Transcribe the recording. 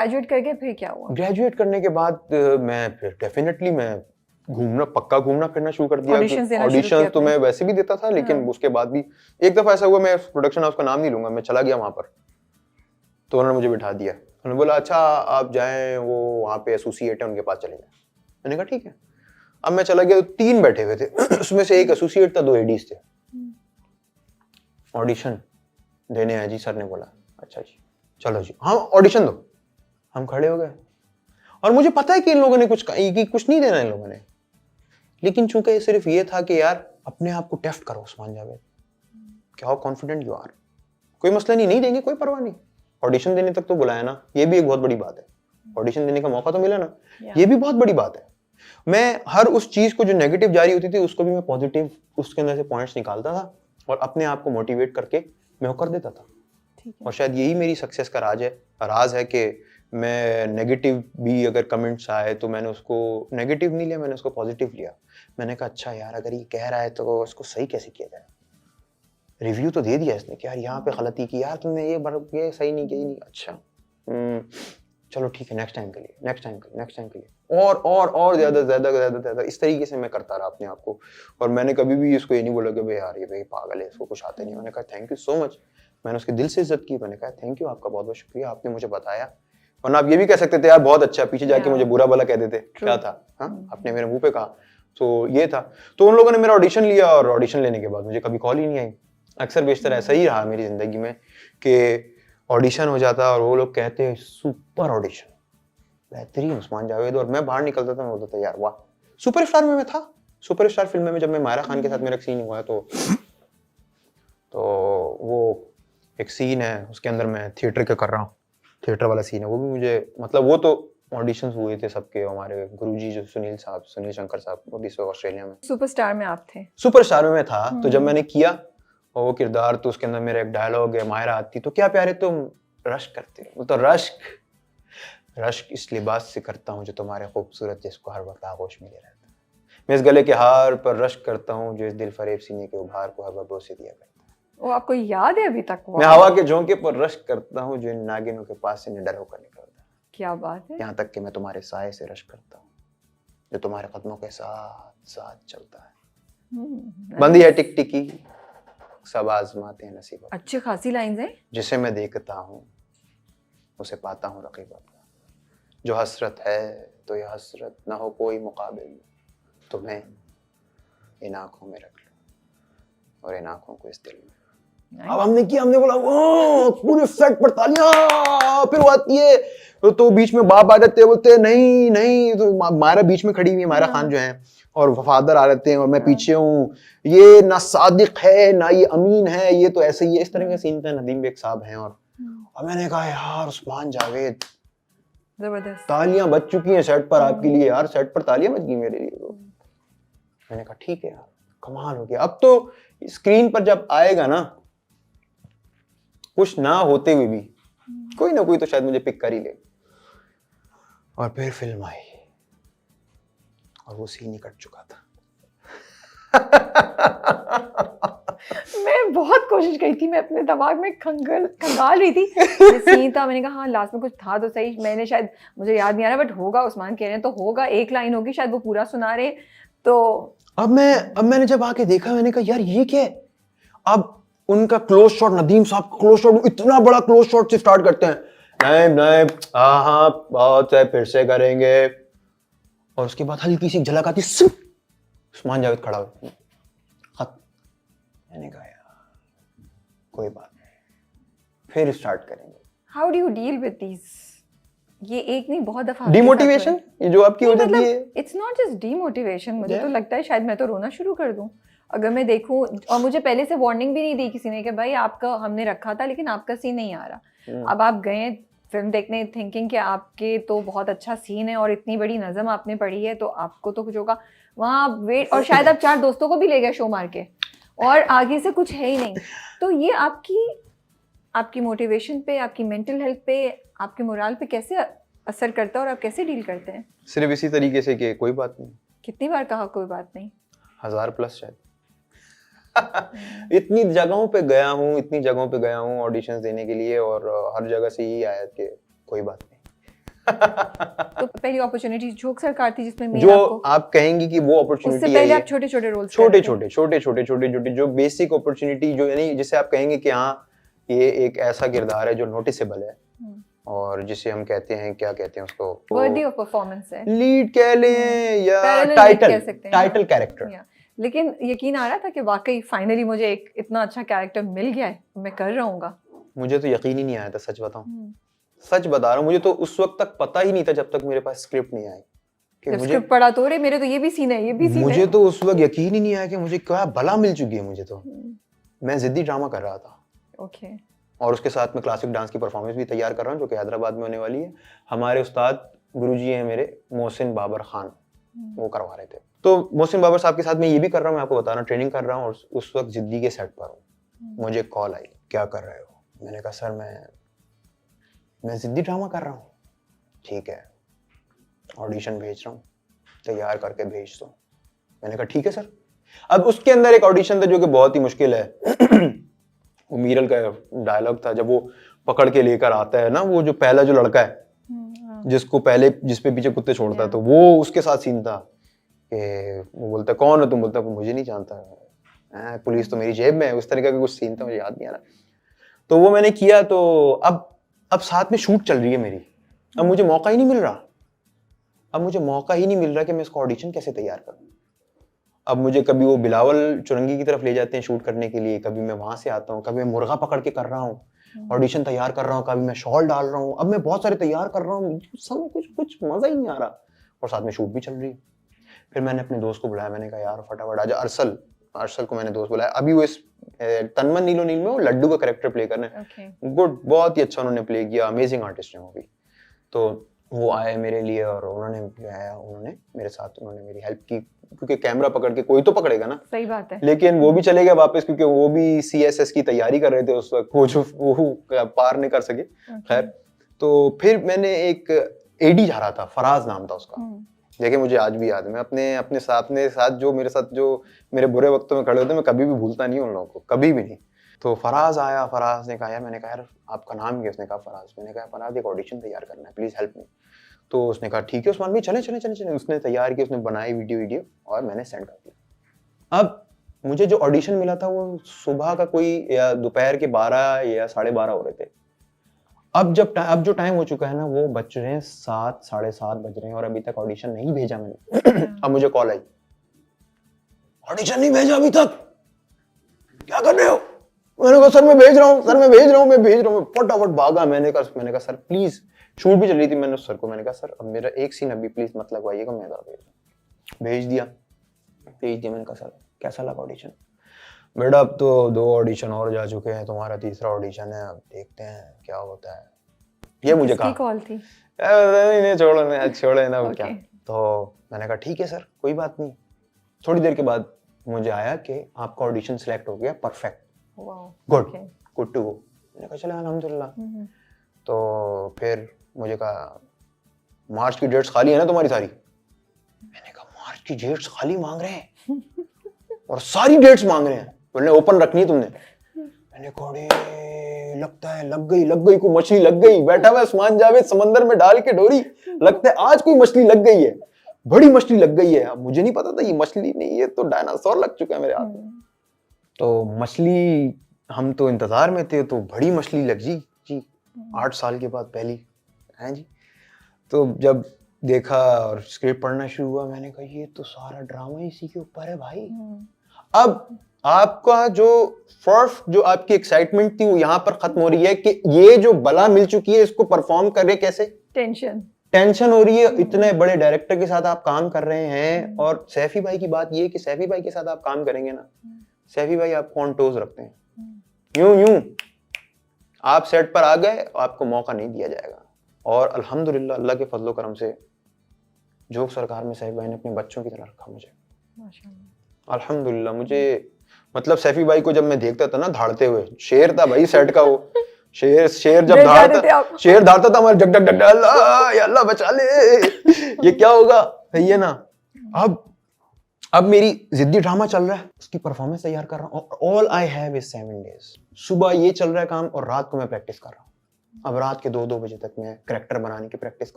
Graduate करके फिर क्या हुआ? ग्रेजुएट करने के बाद मैं फिर डेफिनेटली मैं घूमना फिरना शुरू कर दिया। ऑडिशंस देना शुरू ऑडिशन किया तो आपने? मैं वैसे भी देता था, लेकिन उसके बाद भी एक दफा ऐसा हुआ, मैं प्रोडक्शन हाउस का नाम नहीं लूंगा, मैं चला गया वहां पर, तो उन्होंने मुझे बिठा दिया। उन्होंने बोला अच्छा आप जाएं, वो वहाँ पे एसोसिएट है उनके पास चले जाएं। मैंने कहा ठीक है। अब मैं चला गया तो 3 बैठे हुए थे उसमें से एक एसोसिएट था, 2 एडीज थे। ऑडिशन देने आए जी, सर ने बोला अच्छा जी चलो जी हाँ ऑडिशन दो। हम खड़े हो गए और मुझे पता है कि इन लोगों ने कुछ नहीं देना इन लोगों ने, लेकिन चूंकि सिर्फ ये था कि यार अपने आप को टेस्ट करो उस्मान जावेद, क्या हाउ कॉन्फिडेंट यू आर, कोई मसला नहीं देंगे, कोई परवाह नहीं, ऑडिशन देने तक तो बुलाया ना, ये भी एक बहुत बड़ी बात है। ऑडिशन देने का मौका तो मिला ना, ये भी बहुत बड़ी बात है। मैं हर उस चीज को जो नेगेटिव जा रही होती थी उसको भी मैं पॉजिटिव उसके अंदर से पॉइंट्स निकालता था और अपने आप को मोटिवेट करके मैं वो कर देता था। और शायद यही मेरी सक्सेस का राज है कि मैं नेगेटिव भी अगर कमेंट्स आए तो मैंने उसको नेगेटिव नहीं लिया, मैंने उसको पॉजिटिव लिया। मैंने कहा अच्छा यार अगर ये कह रहा है तो उसको सही कैसे किया जाए, रिव्यू तो दे दिया इसने कि यार यहाँ पे गलती की, यार तुमने ये सही नहीं की, नहीं अच्छा चलो ठीक है नेक्स्ट टाइम के लिए और ज्यादा इस तरीके से मैं करता रहा अपने आप को। और मैंने कभी भी इसको ये नहीं बोला कि भाई यार ये भाई पागल है, इसको कुछ आता नहीं। मैंने कहा थैंक यू सो मच, मैंने उसके दिल से इज्जत की। मैंने कहा थैंक यू, आपका बहुत बहुत शुक्रिया, आपने मुझे बताया। वरना आप ये भी कह सकते थे यार बहुत अच्छा, पीछे जाके मुझे बुरा भला कह देते, क्या था, हाँ आपने मेरे मुंह पे कहा। तो ये था, तो उन लोगों ने मेरा ऑडिशन लिया और ऑडिशन लेने के बाद मुझे कभी कॉल ही नहीं आई। अक्सर बेशतर ऐसा ही रहा मेरी जिंदगी में कि ऑडिशन हो जाता और वो लोग कहते हैं सुपर ऑडिशन, बेहतरीन उस्मान जावेद, और मैं बाहर निकलता था, मैं बोलता था यार वाह। सुपरस्टार में मैं था, सुपरस्टार फिल्म में जब मैं मायरा खान के साथ मेरा सीन हुआ है तो वो एक सीन है उसके अंदर मैं थिएटर का कर रहा हूँ, थिएटर वाला सीन है वो भी मुझे, मतलब वो तो ऑडिशंस हुए थे सबके, हमारे गुरुजी जो सुनील शंकर साहब, वो भी इस वक्त ऑस्ट्रेलिया में। सुपरस्टार में आप थे? सुपरस्टार में मैं था। तो जब मैंने किया और वो किरदार, तो उसके अंदर मेरा एक डायलॉग है, मायरा आती तो क्या प्यारे तुम रश्क करते हो, तो रश्क इस लिबास से करता हूँ जो तुम्हारे खूबसूरत जिसको हर वक्त आगोश मिले रहता है, मैं इस गले के हार पर रश्क करता हूँ जो इस दिल फरेब सीने के उभार को हवा से दिया करता है। वो आपको याद है अभी तक? मैं हवा के झोंके पर रश्क करता हूँ जो इन नागिनों के पास से निडर होकर निकलता है। क्या बात है। यहाँ तक कि मैं तुम्हारे साए से रश्क करता हूँ जो तुम्हारे कदमों के साथ साथ चलता है। बंदी है टिक टिकी सब आजमाते हैं नसीब, अच्छी खासी लाइंस हैं। जिसे मैं देखता हूँ उसे पाता हूँ रकीब अपना, जो हसरत है तो ये हसरत ना हो कोई मुकाबिल, तुम्हें इन आंखों में रख लो और इन आंखों को इस दिल में। अब हमने बोला वो पूरे सेट पर तालियां, फिर वो आती है तो बीच में बाप आ जाते हैं, बोलते हैं नहीं, तो मायरा बीच में खड़ी हुई है, मायरा खान जो है, और वफादर आ जाते हैं और मैं पीछे हूँ, ये ना सादिक है ना ये अमीन है, ये तो ऐसे ही है। इस तरह का सीन था, नदीम बेग साहब हैं और मैंने कहा यार उस्मान जावेद, जबरदस्त तालियां बज चुकी हैं सेट पर आपके लिए, यार सेट पर तालियां बज गई मेरे लिए। तो मैंने कहा ठीक है यार कमाल हो गया। अब तो स्क्रीन पर जब आएगा ना, कुछ ना होते हुए भी कोई ना कोई तो शायद मुझे पिक कर ही ले। और फिर फिल्म आई और वो सीन ही कट चुका था। मैं बहुत कोशिश की थी, मैं अपने दिमाग में खंगाल रही थी सीन था, मैंने कहा हाँ लास्ट में कुछ था तो सही, मैंने शायद, मुझे याद नहीं आ रहा, बट होगा, उस्मान कह रहे हैं तो होगा, एक लाइन होगी शायद, वो पूरा सुना रहे। तो अब मैंने जब आके देखा, मैंने कहा यार ये क्या है। अब उनका क्लोज शॉट, नदीम साहब क्लोज शॉट, इतना बड़ा क्लोज शॉट से स्टार्ट करते हैं, नहीं हाँ बहुत है, फिर से करेंगे, और उसके बाद हल्की सी झलक आती, उस्मान जावेद खड़ा हो, मैंने कहा यार कोई बात नहीं, फिर स्टार्ट करेंगे। How do you deal with these, ये एक नहीं बहुत दफा डिमोटिवेशन जो आपकी हो जाती है। इट्स नॉट जस्ट डिमोटिवेशन, मुझे तो लगता है शायद मैं तो रोना शुरू कर दूं अगर मैं देखूं, और मुझे पहले से वार्निंग भी नहीं दी किसी ने कि भाई आपका हमने रखा था लेकिन आपका सीन नहीं आ रहा। अब आप गए फिल्म देखने थिंकिंग कि आपके तो बहुत अच्छा सीन है और इतनी बड़ी नज़म आपने पढ़ी है तो आपको तो कुछ होगा, वहाँ वेट, और शायद आप 4 दोस्तों को भी ले गए शो मार के और आगे से कुछ है ही नहीं। तो ये आपकी मोटिवेशन पे, आपकी मेंटल हेल्थ पे, आपके मोराल पे कैसे असर करता है और आप कैसे डील करते हैं? सिर्फ इसी तरीके से कि कोई बात नहीं। कितनी बार कहा कोई बात नहीं? 1000+ शायद। इतनी जगहों पे गया हूँ ऑडिशंस देने के लिए, और हर जगह से यही आया कि कोई बात नहीं। तो पहली अपॉर्चुनिटी झोंक सरकार थी जिसमें मैं जो आपको आप कहेंगी कि वो उससे अपॉर्चुनिटी पहले है, आप छोटे छोटे रोल्स छोटे जो बेसिक अपॉर्चुनिटी जो यानी जिसे आप कहेंगे कि हाँ ये एक ऐसा किरदार है जो नोटिसेबल है और जिसे हम कहते हैं, क्या कहते हैं उसको, वर्दी ऑफ परफॉर्मेंस है, लीड कह लें या Parallel lead कह सकते हैं, टाइटल कैरेक्टर। लेकिन यकीन आ रहा था कि वाकई फाइनली मुझे एक इतना अच्छा कैरेक्टर मिल गया है, मैं कर रहूंगा। मुझे तो यकीन ही नहीं आया था, सच बताऊं, सच बता रहा हूँ, मुझे तो उस वक्त तक पता ही नहीं था जब तक मेरे पास स्क्रिप्ट नहीं आई कि जब मुझे स्क्रिप्ट पढ़ा तो रे मेरे तो ये भी सीन है, ये भी सीन मुझे है। तो उस वक्त यकीन ही नहीं आया कि मुझे क्या भला मिल चुकी है। मुझे तो मैं जिद्दी ड्रामा कर रहा था, ओके, और उसके साथ में क्लासिक डांस की परफॉर्मेंस भी तैयार कर रहा हूँ जो कि हैदराबाद में होने वाली है। हमारे उस्ताद गुरुजी हैं मेरे, मोहसिन बाबर खान, वो करवा रहे थे। तो मोहसिन बाबर साहब के साथ मैं ये भी कर रहा हूँ, मैं आपको बता रहा हूँ, ट्रेनिंग कर रहा हूँ, और उस वक्त जिद्दी के सेट पर हूँ। मुझे कॉल आई, क्या कर रहे हो? मैंने कहा सर मैं जिद्दी ड्रामा कर रहा हूँ। ठीक है, ऑडिशन भेज रहा हूँ, तैयार करके भेज दो। मैंने कहा ठीक है सर। अब उसके अंदर एक ऑडिशन था जो कि बहुत ही मुश्किल है। वो मीरल का डायलॉग था, जब वो पकड़ के लेकर आता है ना, वो जो पहला जो लड़का है जिसको पहले जिसपे पीछे कुत्ते छोड़ता है, तो वो उसके साथ सीन था कि वो बोलता है कौन है तुम? बोलता है मुझे नहीं जानता, पुलिस तो मेरी जेब में है। उस तरीके का कुछ सीन था, मुझे याद नहीं आ रहा। तो वो मैंने किया। तो अब साथ में शूट चल रही है मेरी, अब मुझे मौका ही नहीं मिल रहा, कि मैं इसका ऑडिशन कैसे तैयार करूं। अब मुझे कभी वो बिलावल चुरंगी की तरफ ले जाते हैं शूट करने के लिए, कभी मैं वहां से आता हूँ, कभी मैं मुर्गा पकड़ के कर रहा हूँ, ऑडिशन तैयार कर रहा हूँ, कभी मैं शॉल डाल रहा हूँ। अब मैं बहुत सारे तैयार कर रहा हूँ, सब कुछ मजा ही नहीं आ रहा, और साथ में शूट भी चल रही है। फिर मैंने अपने दोस्त को बुलाया, मैंने कहा यार फटाफट आजा। अरसल को मैंने दोस्त बुलाया, अभी वो इस तन्मन नीलो नील में वो लड्डू का कैरेक्टर प्ले करना है। गुड, बहुत ही अच्छा उन्होंने प्ले किया, अमेजिंग आर्टिस्ट है वो भी। तो वो आए मेरे लिए और उन्होंने मेरे साथ उन्होंने मेरी हेल्प की, क्योंकि कैमरा पकड़ के कोई तो पकड़ेगा ना। सही बात है। लेकिन वो भी चले गए वापस, क्योंकि वो भी CSS की तैयारी कर रहे थे उस वक्त, वो पार नहीं कर सके। खैर, तो फिर मैंने एक एडी जा रहा था, फराज नाम था उसका। देखिए मुझे आज भी याद है, मैं अपने साथ जो मेरे बुरे वक्तों में खड़े होते, मैं कभी भी भूलता नहीं उन लोगों को, कभी भी नहीं। तो फराज आया, फराज ने कहा यार, मैंने कहा यार आपका नाम क्या? उसने कहा फराज। मैंने कहा फराज एक ऑडिशन तैयार करना है, प्लीज हेल्प मी। तो उसने कहा ठीक है उस्मान भाई, चले। उसने तैयार किया, उसने बनाई वीडियो और मैंने सेंड कर दिया। अब मुझे जो ऑडिशन मिला था वो सुबह का कोई या दोपहर के 12 या 12:30 हो रहे थे। अब जो टाइम हो चुका है ना, वो बज रहे हैं 7, 7:30 बज रहे हैं, और अभी तक ऑडिशन नहीं भेजा मैंने। अब मुझे कॉल आई, ऑडिशन नहीं भेजा अभी तक, क्या कर रहे हो? मैंने कहा सर मैं भेज रहा हूँ। फटाफट भागा। मैंने कहा सर प्लीज, शूट भी चल रही थी। मैंने सर को मैंने कहा सर अब मेरा एक सीन अभी प्लीज मत लगवाइएगा, मैं भेज दिया। मैंने कहा सर कैसा लगा ऑडिशन? बेटा अब तो 2 ऑडिशन और जा चुके हैं, तुम्हारा तीसरा ऑडिशन है, अब देखते हैं क्या होता है। ये मुझे कहा कॉल थी? छोड़े ना क्या। तो मैंने कहा ठीक है सर, कोई बात नहीं। थोड़ी देर के बाद मुझे आया कि आपका ऑडिशन सिलेक्ट हो गया, परफेक्ट, गुड टू गो। मैंने कहा चला अल्हम्दुलिल्लाह। तो फिर मुझे कहा मार्च की डेट्स खाली है ना तुम्हारी सारी? मैंने कहा मार्च की डेट्स खाली मांग रहे हैं और सारी डेट्स मांग रहे हैं, बोले ओपन रखनी है तुमने। मैंने कहा लगता है लग गई, कोई मछली लग गई। बैठा हुआ उस्मान जावेद समंदर में डाल के डोरी, लगता है आज कोई मछली लग गई है, बड़ी मछली लग गई है। अब मुझे नहीं पता था ये मछली नहीं, ये तो डायनासोर लग चुका है मेरे हाथ में। तो मछली, हम तो इंतजार में थे, तो बड़ी मछली लग जी 8 साल के बाद पहली है जी। तो जब देखा और स्क्रिप्ट पढ़ना शुरू हुआ, मैंने कहा ये तो सारा ड्रामा इसी के ऊपर है भाई। अब आपका जो फर्स्ट जो आपकी एक्साइटमेंट थी वो यहाँ पर खत्म हो रही है कि ये जो बला मिल चुकी है इसको परफॉर्म कर रहे कैसे, टेंशन हो रही है। इतने बड़े डायरेक्टर के साथ आप काम कर रहे हैं, और सैफी भाई की बात ये है कि सैफी भाई के साथ आप काम करेंगे ना, सैफी भाई आपको ऑन टोज रखते हैं। यूं आप सेट पर आ गए, आपको मौका नहीं दिया जाएगा। और अल्हम्दुलिल्लाह अल्लाह के फजलो करम से जोक सरकार में सैफी भाई ने अपने बच्चों की तरह रखा मुझे, माशाअल्लाह अल्हम्दुलिल्लाह। मुझे मतलब सैफी भाई को जब मैं देखता था ना धाड़ते हुए, शेर था भाई सेट का वो, शेर जब धाड़ता था हमारे जग जग अल्लाह बचा ले, ये क्या होगा सही है ना। अब मेरी जिद्दी ड्रामा चल रहा है, उसकी परफॉर्मेंस तैयार कर रहा हूँ, और all I have is 7 days। सुबह ये चल रहा है काम, और रात को मैं प्रैक्टिस कर रहा हूँ। अब रात के 2-2 बजे तक मैं कैरेक्टर बनाने की प्रैक्टिस